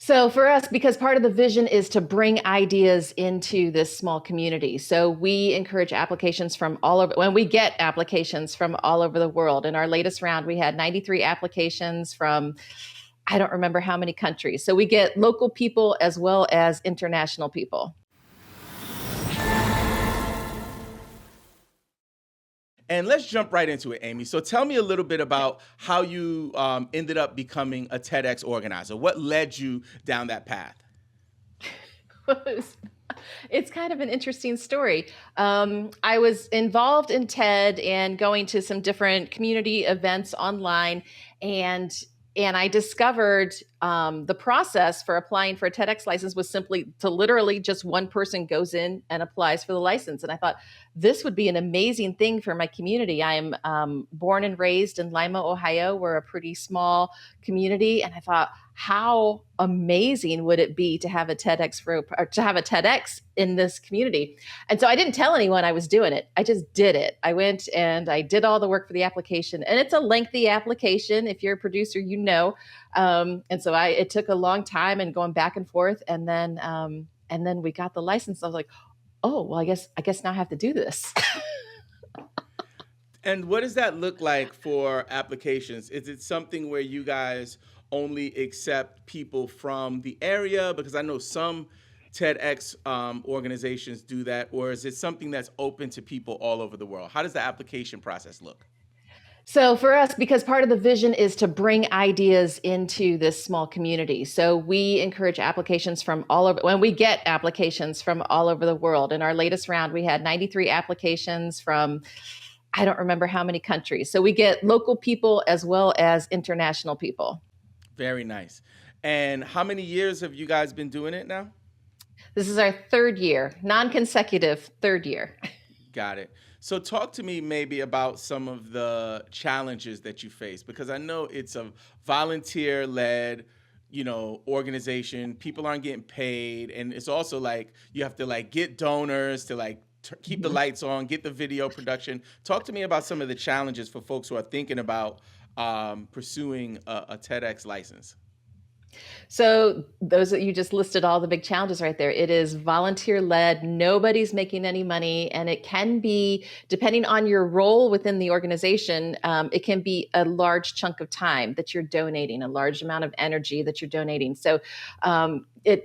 So for us, because part of the vision is to bring ideas into this small community. So we encourage applications from all over, when we get applications from all over the world. In our latest round, we had 93 applications from, I don't remember how many countries. So we get local people as well as international people. And let's jump right into it, Aimee. So tell me a little bit about how you ended up becoming a TEDx organizer. What led you down that path? It's kind of an interesting story. I was involved in TED and going to some different community events online, and I discovered the process for applying for a TEDx license was simply to literally just one person goes in and applies for the license. And I thought this would be an amazing thing for my community. I am born and raised in Lima, Ohio. We're a pretty small community, and I thought, how amazing would it be to have a TEDx in this community? And so I didn't tell anyone I was doing it. I just did it. I went and I did all the work for the application, and it's a lengthy application. If you're a producer, you know. And so it took a long time and going back and forth, and then we got the license. I was like, oh, well, I guess now I have to do this. And what does that look like for applications? Is it something where you guys only accept people from the area? Because I know some TEDx organizations do that. Or is it something that's open to people all over the world? How does the application process look? So for us, because part of the vision is to bring ideas into this small community. So we encourage applications from all over, when we get applications from all over the world. In our latest round, we had 93 applications from, I don't remember how many countries. So we get local people as well as international people. Very nice. And how many years have you guys been doing it now? This is our third year, non-consecutive third year. Got it. So talk to me maybe about some of the challenges that you face, because I know it's a volunteer-led, organization. People aren't getting paid, and it's also like you have to get donors to keep the lights on, get the video production. Talk to me about some of the challenges for folks who are thinking about pursuing a TEDx license. So those that you just listed, all the big challenges right there. It is volunteer led. Nobody's making any money. And it can be, depending on your role within the organization, it can be a large chunk of time that you're donating, a large amount of energy that you're donating. So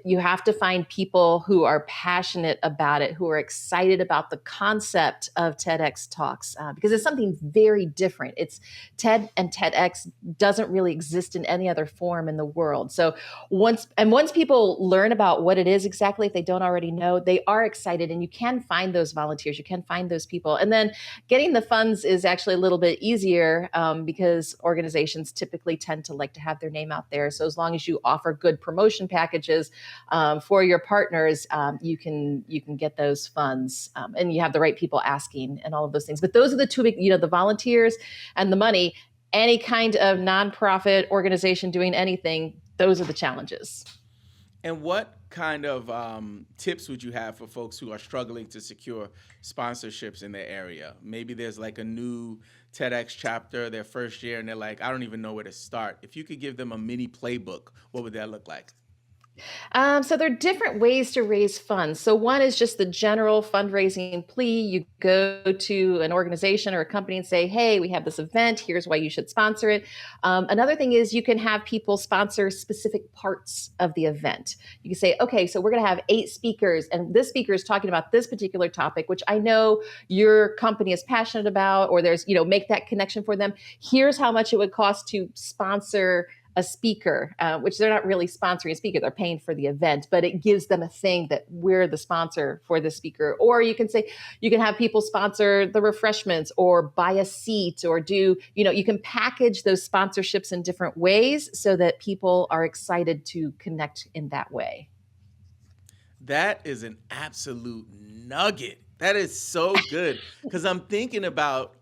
you have to find people who are passionate about it, who are excited about the concept of TEDx talks, because it's something very different. It's TED and TEDx doesn't really exist in any other form in the world. So once people learn about what it is exactly, if they don't already know, they are excited, and you can find those volunteers, you can find those people. And then getting the funds is actually a little bit easier because organizations typically tend to like to have their name out there. So as long as you offer good promotion packages for your partners, you can get those funds, and you have the right people asking and all of those things. But those are the two big, the volunteers and the money. Any kind of nonprofit organization doing anything, those are the challenges. And what kind of tips would you have for folks who are struggling to secure sponsorships in their area? Maybe there's a new TEDx chapter, their first year, and they're like, I don't even know where to start. If you could give them a mini playbook, what would that look like? So there are different ways to raise funds. So one is just the general fundraising plea. You go to an organization or a company and say, hey, we have this event. Here's why you should sponsor it. Another thing is you can have people sponsor specific parts of the event. You can say, okay, so we're going to have 8 speakers, and this speaker is talking about this particular topic, which I know your company is passionate about, or there's, make that connection for them. Here's how much it would cost to sponsor a speaker, which they're not really sponsoring a speaker, they're paying for the event, but it gives them a thing that we're the sponsor for the speaker. Or you can say, you can have people sponsor the refreshments or buy a seat, or do, you can package those sponsorships in different ways so that people are excited to connect in that way. That is an absolute nugget. That is so good, because I'm thinking about,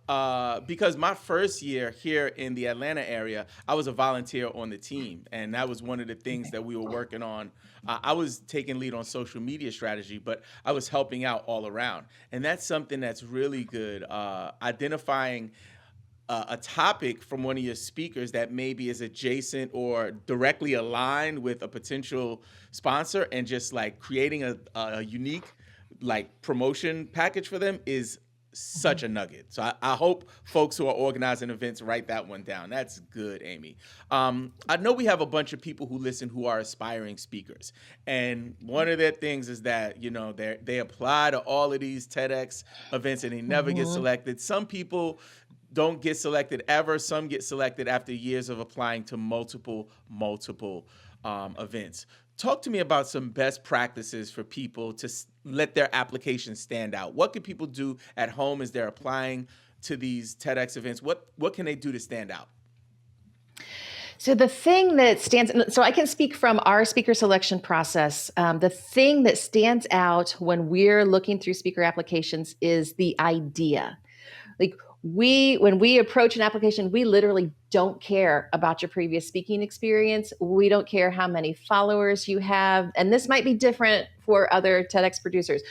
because my first year here in the Atlanta area, I was a volunteer on the team, and that was one of the things that we were working on. I was taking lead on social media strategy, but I was helping out all around. And that's something that's really good, identifying a topic from one of your speakers that maybe is adjacent or directly aligned with a potential sponsor, and just like creating a unique like promotion package for them is such a nugget. So I hope folks who are organizing events write that one down. That's good, Aimee. I know we have a bunch of people who listen who are aspiring speakers, and one of their things is that they apply to all of these TEDx events and they never get selected. Some people don't get selected ever. Some get selected after years of applying to multiple events. Talk to me about some best practices for people to let their application stand out. What can people do at home as they're applying to these TEDx events? What can they do to stand out? So the thing that so I can speak from our speaker selection process. The thing that stands out when we're looking through speaker applications is the idea. Like when we approach an application, we literally don't care about your previous speaking experience. We don't care how many followers you have. And this might be different for other TEDx producers.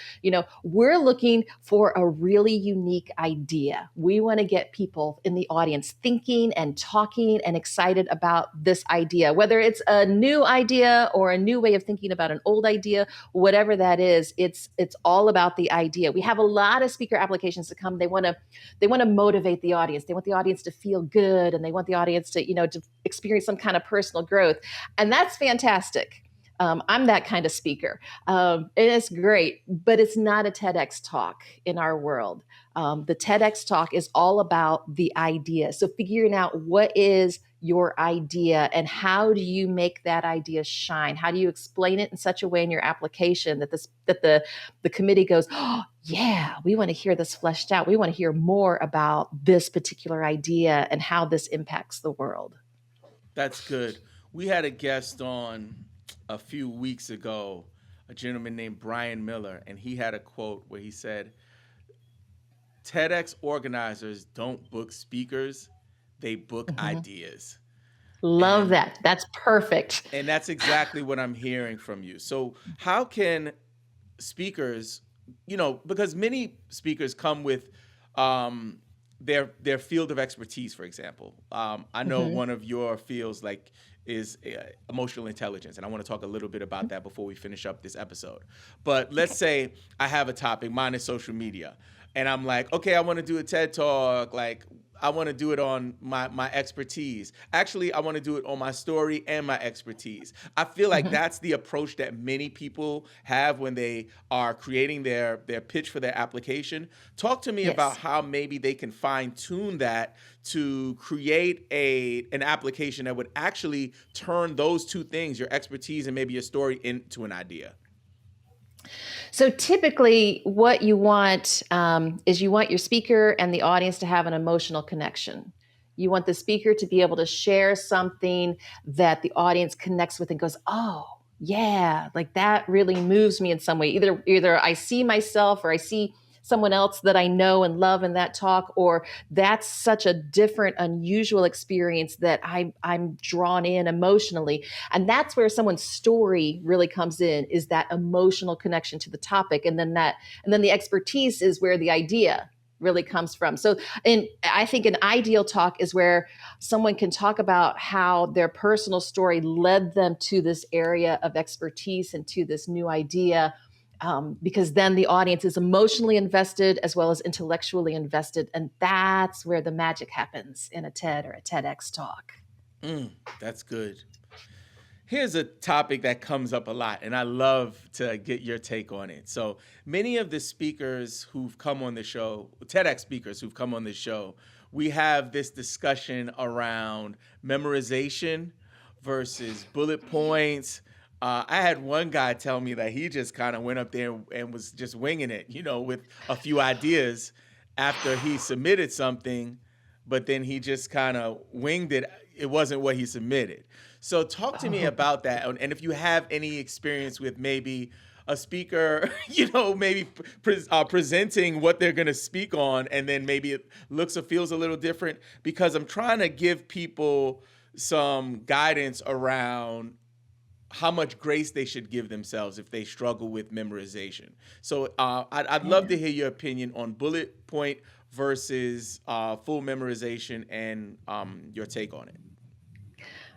We're looking for a really unique idea. We want to get people in the audience thinking and talking and excited about this idea, whether it's a new idea or a new way of thinking about an old idea, whatever that is, it's all about the idea. We have a lot of speaker applications that come. They want to motivate the audience. They want the audience to feel good, and they want the audience to experience some kind of personal growth. And that's fantastic. I'm that kind of speaker. And it's great, but it's not a TEDx talk in our world. The TEDx talk is all about the idea. So figuring out what is your idea and how do you make that idea shine? How do you explain it in such a way in your application that the committee goes, oh, yeah, we want to hear this fleshed out. We want to hear more about this particular idea and how this impacts the world. That's good. We had a guest on a few weeks ago, a gentleman named Brian Miller, and he had a quote where he said, TEDx organizers don't book speakers, they book ideas. Love that. That's perfect. And that's exactly what I'm hearing from you. So how can speakers, because many speakers come with their field of expertise, for example. I know one of your fields is emotional intelligence, and I want to talk a little bit about that before we finish up this episode. But let's say I have a topic, mine is social media, and I'm like, okay, I want to do a TED Talk, I want to do it on my expertise. Actually, I want to do it on my story and my expertise. I feel like that's the approach that many people have when they are creating their pitch for their application. Talk to me about how maybe they can fine tune that to create an application that would actually turn those two things, your expertise and maybe your story, into an idea. So typically what you want is you want your speaker and the audience to have an emotional connection. You want the speaker to be able to share something that the audience connects with and goes, oh, yeah, like that really moves me in some way. Either I see myself or I see someone else that I know and love in that talk, or that's such a different, unusual experience that I'm drawn in emotionally. And that's where someone's story really comes in, is that emotional connection to the topic. And then the expertise is where the idea really comes from. So, and I think an ideal talk is where someone can talk about how their personal story led them to this area of expertise and to this new idea. Because then the audience is emotionally invested as well as intellectually invested. And that's where the magic happens in a TED or a TEDx talk. That's good. Here's a topic that comes up a lot, and I love to get your take on it. So many of the speakers who've come on the show, TEDx speakers who've come on the show, we have this discussion around memorization versus bullet points. I had one guy tell me that he just kind of went up there and was just winging it, with a few ideas after he submitted something, but then he just kind of winged it. It wasn't what he submitted. So talk to me about that. And if you have any experience with maybe a speaker, maybe presenting what they're going to speak on, and then maybe it looks or feels a little different, because I'm trying to give people some guidance around how much grace they should give themselves if they struggle with memorization. So I'd love to hear your opinion on bullet point versus full memorization, and your take on it.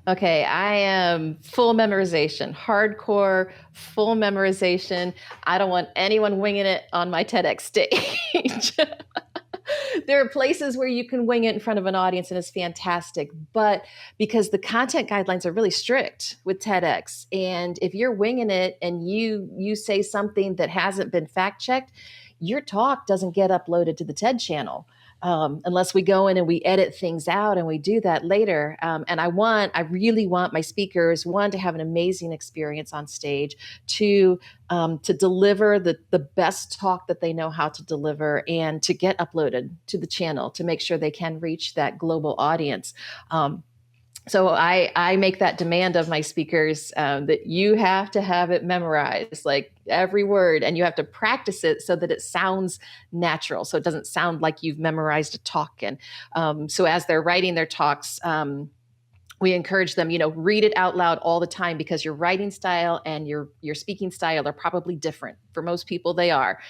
Okay, I am full memorization, hardcore, full memorization. I don't want anyone winging it on my TEDx stage. There are places where you can wing it in front of an audience and it's fantastic, but because the content guidelines are really strict with TEDx, and if you're winging it and you say something that hasn't been fact checked, your talk doesn't get uploaded to the TED channel. Unless we go in and we edit things out, and we do that later. And I really want my speakers, one, to have an amazing experience on stage, to deliver the best talk that they know how to deliver, and to get uploaded to the channel to make sure they can reach that global audience. So I make that demand of my speakers, that you have to have it memorized, like every word, and you have to practice it so that it sounds natural, so it doesn't sound like you've memorized a talk. And so as they're writing their talks, we encourage them, read it out loud all the time, because your writing style and your speaking style are probably different. For most people, they are.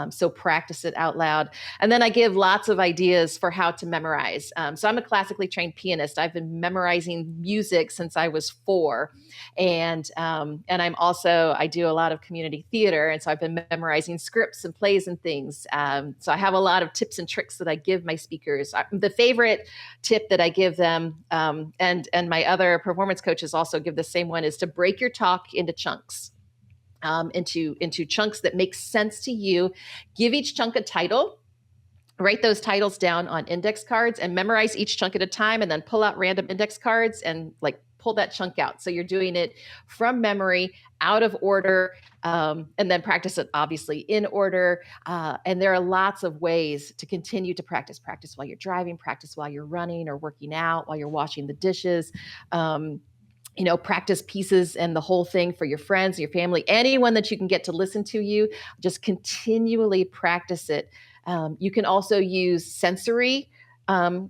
So practice it out loud. And then I give lots of ideas for how to memorize. So I'm a classically trained pianist. I've been memorizing music since I was 4. And I do a lot of community theater. And so I've been memorizing scripts and plays and things. So I have a lot of tips and tricks that I give my speakers. The favorite tip that I give them, and my other performance coaches also give the same one, is to break your talk into chunks, into chunks that make sense to you. Give each chunk a title. Write those titles down on index cards and memorize each chunk at a time, and then pull out random index cards and pull that chunk out. So you're doing it from memory, out of order, and then practice it obviously in order. And there are lots of ways to continue to practice. Practice while you're driving, practice while you're running or working out, while you're washing the dishes. Practice pieces and the whole thing for your friends, your family, anyone that you can get to listen to you. Just continually practice it. You can also use sensory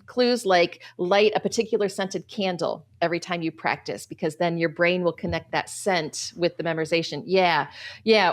clues, like light a particular scented candle every time you practice, because then your brain will connect that scent with the memorization. Yeah.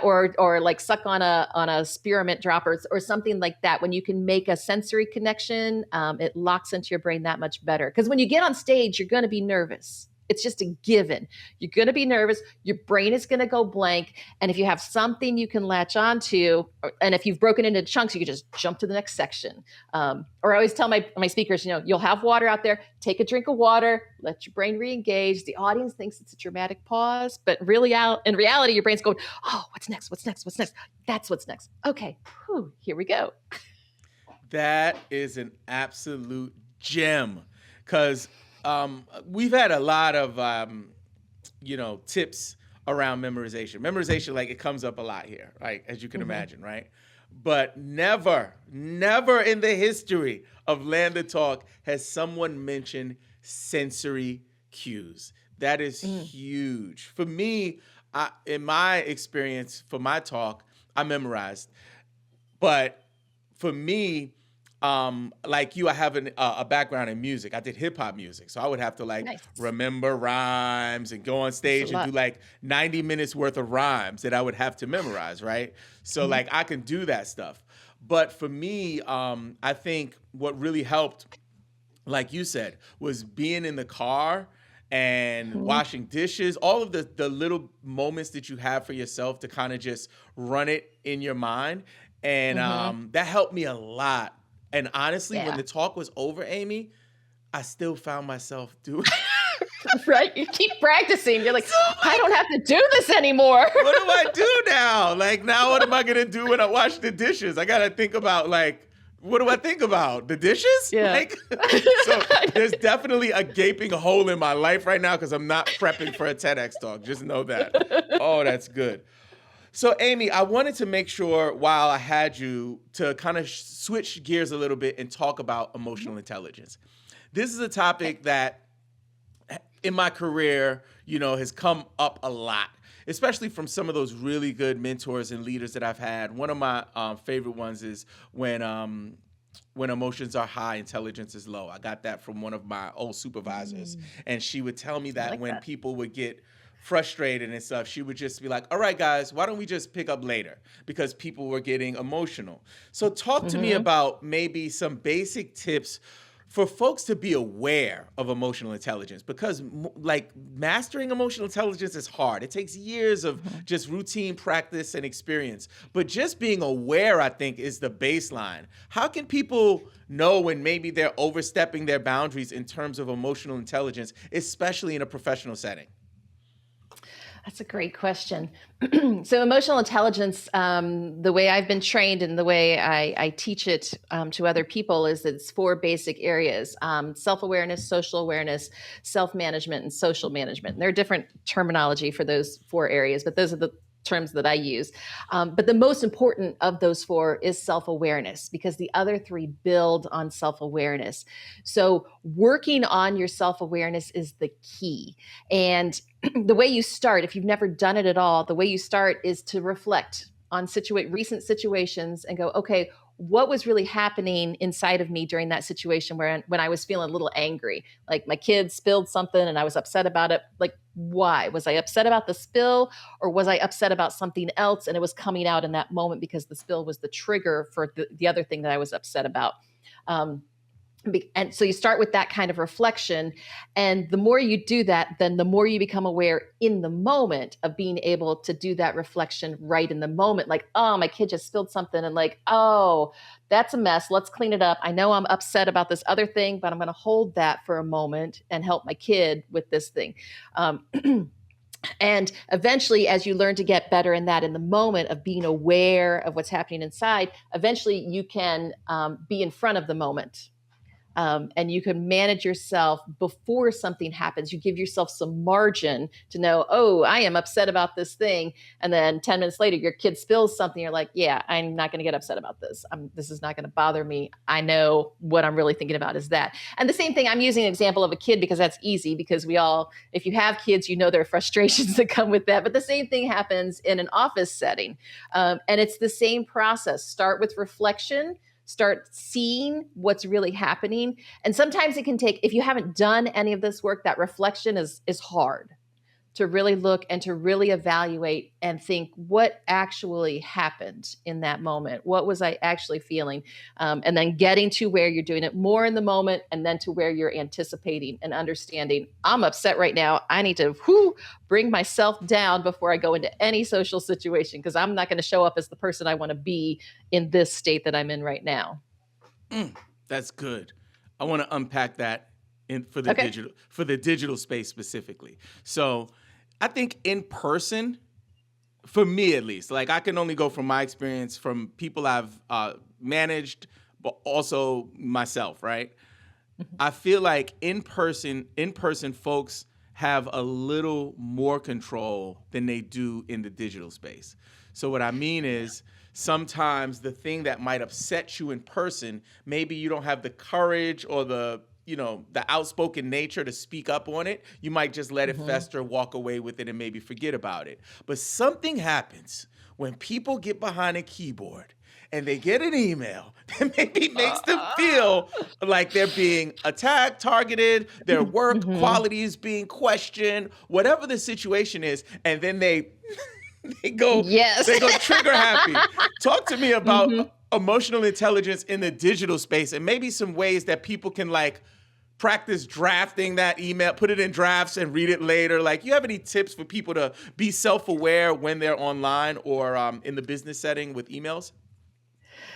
Or like suck on a spearmint drop or something like that. When you can make a sensory connection, it locks into your brain that much better. Because when you get on stage, you're going to be nervous. It's just a given. You're going to be nervous. Your brain is going to go blank. And if you have something you can latch onto, and if you've broken into chunks, you can just jump to the next section. Or I always tell my speakers, you'll have water out there. Take a drink of water. Let your brain re-engage. The audience thinks it's a dramatic pause, but really in reality, your brain's going, oh, what's next? What's next? What's next? That's what's next. Okay, here we go. That is an absolute gem, because we've had a lot of, tips around memorization. Memorization, it comes up a lot here, right? As you can imagine, right? But never in the history of Land the Talk has someone mentioned sensory cues. That is huge. For me, in my experience, for my talk, I memorized. But for me, like you, I have a background in music. I did hip hop music. So I would have to Nice. remember rhymes and go on stage and do 90 minutes worth of rhymes that I would have to memorize, right? So I can do that stuff. But for me, I think what really helped, like you said, was being in the car and washing dishes, all of the little moments that you have for yourself to kind of just run it in your mind. And that helped me a lot. And honestly, when the talk was over, Aimee, I still found myself doing Right? You keep practicing. You're like, I don't have to do this anymore. What do I do now? Now what am I going to do when I wash the dishes? I got to think about, what do I think about? The dishes? Yeah. So there's definitely a gaping hole in my life right now because I'm not prepping for a TEDx talk. Just know that. Oh, that's good. So, Aimee, I wanted to make sure while I had you to kind of switch gears a little bit and talk about emotional intelligence. This is a topic that in my career, has come up a lot, especially from some of those really good mentors and leaders that I've had. One of my favorite ones is when emotions are high, intelligence is low. I got that from one of my old supervisors. And she would tell me that when people would get frustrated and stuff, she would just be like, all right, guys, why don't we just pick up later? Because people were getting emotional. So talk to me Mm-hmm. about maybe some basic tips for folks to be aware of emotional intelligence, because like mastering emotional intelligence is hard. It takes years of Mm-hmm. just routine practice and experience. But just being aware, I think, is the baseline. How can people know when maybe they're overstepping their boundaries in terms of emotional intelligence, especially in a professional setting? That's a great question. So, emotional intelligence, the way I've been trained and the way I teach it to other people is that it's four basic areas: self awareness, social awareness, self management, and social management. And there are different terminology for those four areas, but those are the terms that I use. But the most important of those four is self awareness, because the other three build on self awareness. So, working on your self awareness is the key. And the way you start, if you've never done it at all, the way you start is to reflect on recent situations and go, okay, what was really happening inside of me during that situation when I was feeling a little angry? Like my kid spilled something and I was upset about it. Like, why? Was I upset about the spill, or was I upset about something else and it was coming out in that moment because the spill was the trigger for the other thing that I was upset about? Um, and so you start with that kind of reflection. And the more you do that, then the more you become aware in the moment of being able to do that reflection right in the moment. Like, oh, my kid just spilled something. And like, oh, that's a mess. Let's clean it up. I know I'm upset about this other thing, but I'm going to hold that for a moment and help my kid with this thing. Um, And eventually, as you learn to get better in that, in the moment of being aware of what's happening inside, eventually you can be in front of the moment, and you can manage yourself before something happens. You give yourself some margin to know, oh, I am upset about this thing. And then 10 minutes later, your kid spills something. You're like, yeah, I'm not going to get upset about this. This is not going to bother me. I know what I'm really thinking about is that. And the same thing, I'm using an example of a kid because that's easy, because we all, if you have kids, you know there are frustrations that come with that. But the same thing happens in an office setting. And it's the same process. Start with reflection. Start seeing what's really happening. And sometimes it can take, if you haven't done any of this work, that reflection is hard to really look and to really evaluate and think what actually happened in that moment. What was I actually feeling? And then getting to where you're doing it more in the moment, and then to where you're anticipating and understanding, I'm upset right now. I need to bring myself down before I go into any social situation, because I'm not going to show up as the person I want to be in this state that I'm in right now. That's good. I want to unpack that for Okay. the digital space specifically. So I think in person, for me at least, like I can only go from my experience from people I've managed, but also myself, right? I feel like in person folks have a little more control than they do in the digital space. So what I mean is, sometimes the thing that might upset you in person, maybe you don't have the courage or the outspoken nature to speak up on it. You might just let it Mm-hmm. fester, walk away with it, and maybe forget about it. But something happens when people get behind a keyboard and they get an email that maybe makes them feel like they're being attacked, targeted, their work Mm-hmm. quality is being questioned, whatever the situation is, and then they go Yes. they go trigger happy. Talk to me about Mm-hmm. emotional intelligence in the digital space, and maybe some ways that people can like practice drafting that email, put it in drafts and read it later. Like, you have any tips for people to be self-aware when they're online or in the business setting with emails?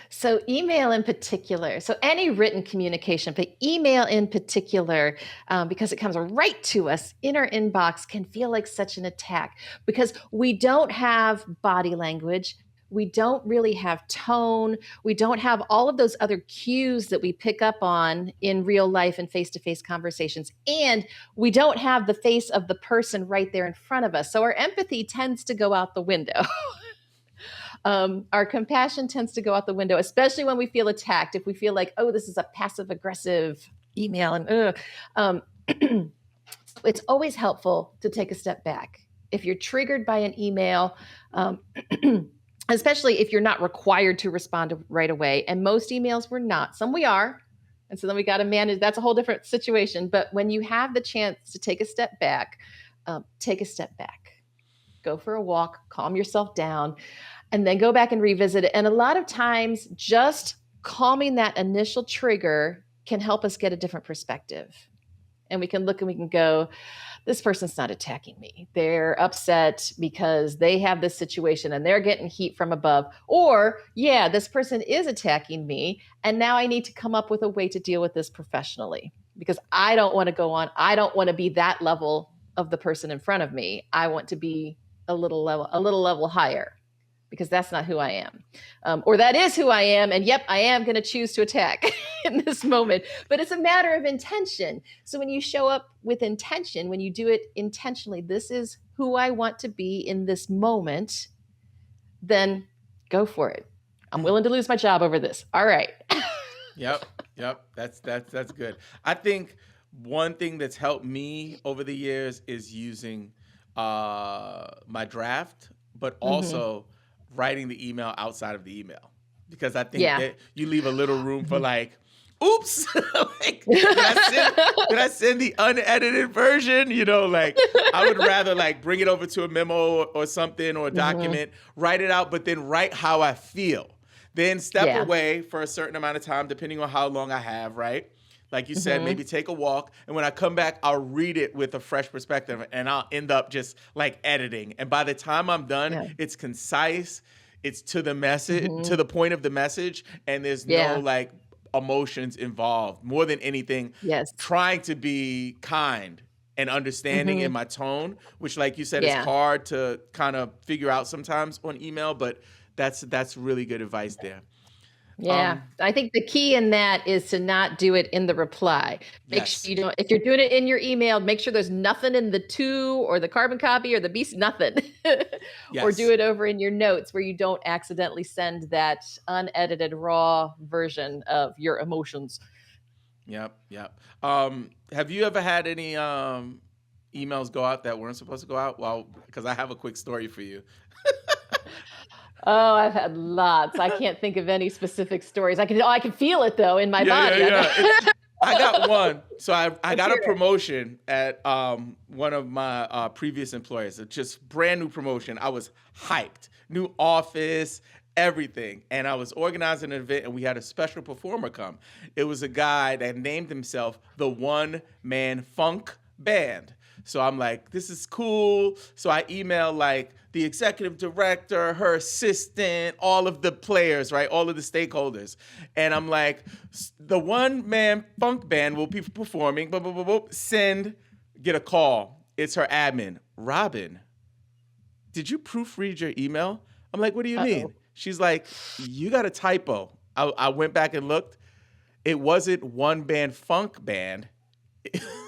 So, email in particular, so any written communication, but email in particular, because it comes right to us in our inbox, can feel like such an attack, because we don't have body language. We don't really have tone. We don't have all of those other cues that we pick up on in real life and face to face conversations. And we don't have the face of the person right there in front of us. So our empathy tends to go out the window. Our compassion tends to go out the window, especially when we feel attacked. If we feel like, oh, this is a passive aggressive email, and um, it's always helpful to take a step back. If you're triggered by an email, especially if you're not required to respond right away, and most emails we're not, some we are. And so then we got to manage, that's a whole different situation. But when you have the chance to take a step back, take a step back, go for a walk, calm yourself down, and then go back and revisit it. And a lot of times, just calming that initial trigger can help us get a different perspective. And we can look and we can go, this person's not attacking me. They're upset because they have this situation and they're getting heat from above. Or, yeah, this person is attacking me. And now I need to come up with a way to deal with this professionally, because I don't want to go on. I don't want to be that level of the person in front of me. I want to be a little level higher, because that's not who I am. Or that is who I am. And yep, I am going to choose to attack in this moment. But it's a matter of intention. So when you show up with intention, when you do it intentionally, this is who I want to be in this moment, then go for it. I'm willing to lose my job over this. All right. Yep. That's good. I think one thing that's helped me over the years is using my draft, but also writing the email outside of the email, because I think that you leave a little room for like, oops, like, did I send the unedited version? You know, like I would rather like bring it over to a memo or something, or a document, write it out, but then write how I feel. Then step away for a certain amount of time, depending on how long I have, right? Like you said, maybe take a walk. And when I come back, I'll read it with a fresh perspective, and I'll end up just like editing. And by the time I'm done, it's concise. It's to the message, to the point of the message. And there's no like emotions involved. More than anything, trying to be kind and understanding in my tone, which, like you said, is hard to kind of figure out sometimes on email, but that's really good advice there. Yeah, I think the key in that is to not do it in the reply. Make sure you don't, if you're doing it in your email, make sure there's nothing in the to or the carbon copy or the beast, nothing. Or do it over in your notes where you don't accidentally send that unedited raw version of your emotions. Yep. Have you ever had any emails go out that weren't supposed to go out? Well, because I have a quick story for you. Oh, I've had lots. I can't think of any specific stories. I can feel it though in my body. I got one. So I got a promotion at one of my previous employers. It's just brand new promotion. I was hyped. New office, everything. And I was organizing an event, and we had a special performer come. It was a guy that named himself the One Man Funk Band. So I'm like, this is cool. So I email like the executive director, her assistant, all of the players, right? All of the stakeholders. And I'm like, the One Man Funk Band will be performing, blah, blah, blah, blah. Get a call. It's her admin. Robin, did you proofread your email? I'm like, what do you mean? She's like, you got a typo. I went back and looked. It wasn't One Band Funk Band.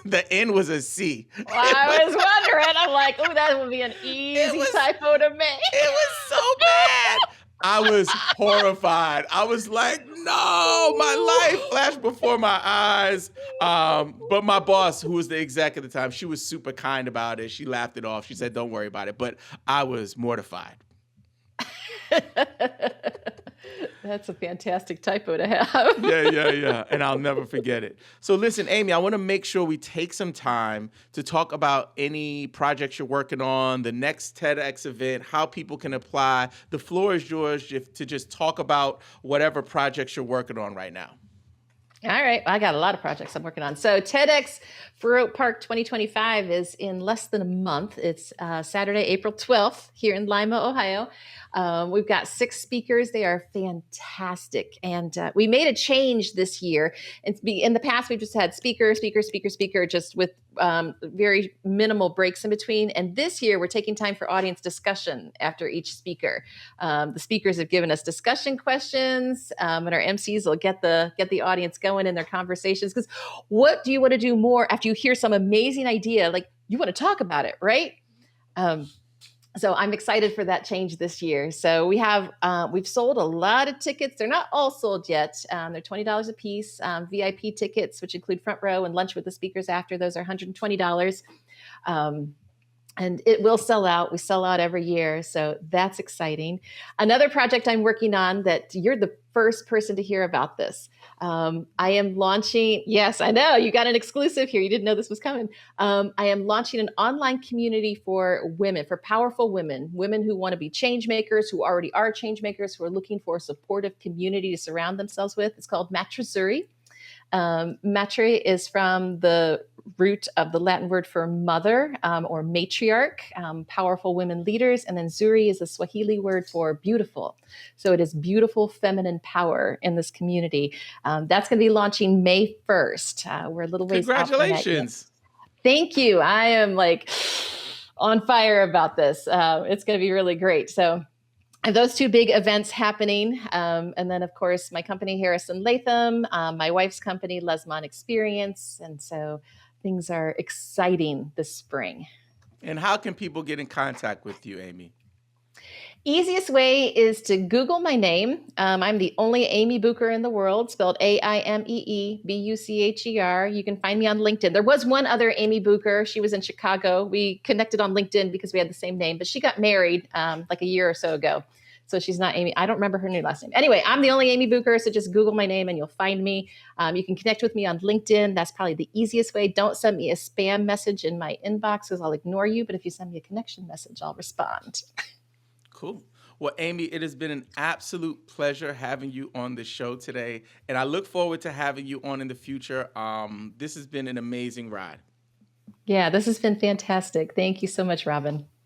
The N was a C. Well, I was wondering. I'm like, oh, that would be an easy typo to make. It was so bad. I was horrified. I was like, no, my life flashed before my eyes. But my boss, who was the exec at the time, she was super kind about it. She laughed it off. She said, don't worry about it. But I was mortified. That's a fantastic typo to have. Yeah. And I'll never forget it. So listen, Aimee, I want to make sure we take some time to talk about any projects you're working on, the next TEDx event, how people can apply. The floor is yours to just talk about whatever projects you're working on right now. All right. I got a lot of projects I'm working on. So TEDxFaurotPark 2025 is in less than a month. It's Saturday, April 12th here in Lima, Ohio. We've got 6 speakers. They are fantastic. And we made a change this year. In the past, we've just had speaker, just with very minimal breaks in between. And this year, we're taking time for audience discussion after each speaker. The speakers have given us discussion questions, and our MCs will get the audience going in their conversations. Because what do you want to do more after you hear some amazing idea? Like, you want to talk about it, right? So I'm excited for that change this year. So we've sold a lot of tickets. They're not all sold yet. They're $20 a piece. VIP tickets, which include front row and lunch with the speakers after, those are $120. and it will sell out. We sell out every year, so that's exciting. Another project I'm working on that you're the first person to hear about this. I am launching, yes, I know, you got an exclusive here. You didn't know this was coming. I am launching an online community for women, for powerful women, women who want to be change makers, who already are change makers, who are looking for a supportive community to surround themselves with. It's called Matrizuri. Matre is from the root of the Latin word for mother, or matriarch, powerful women leaders. And then Zuri is a Swahili word for beautiful. So it is beautiful feminine power in this community. That's going to be launching May 1st. We're a little ways out from that yet. Congratulations. Thank you. I am like on fire about this. It's going to be really great. So those two big events happening. And then, of course, my company, Harrison Latham, my wife's company, Lesmon Experience. And so things are exciting this spring. And how can people get in contact with you, Aimee? Easiest way is to Google my name. I'm the only Aimee Bucher in the world, spelled Aimee Bucher. You can find me on LinkedIn. There was one other Aimee Bucher. She was in Chicago. We connected on LinkedIn because we had the same name, but she got married like a year or so ago. So she's not Aimee. I don't remember her new last name. Anyway, I'm the only Aimee Bucher, so just Google my name and you'll find me. You can connect with me on LinkedIn. That's probably the easiest way. Don't send me a spam message in my inbox because I'll ignore you. But if you send me a connection message, I'll respond. Cool. Well, Aimee, it has been an absolute pleasure having you on the show today, and I look forward to having you on in the future. This has been an amazing ride. Yeah, this has been fantastic. Thank you so much, Robin.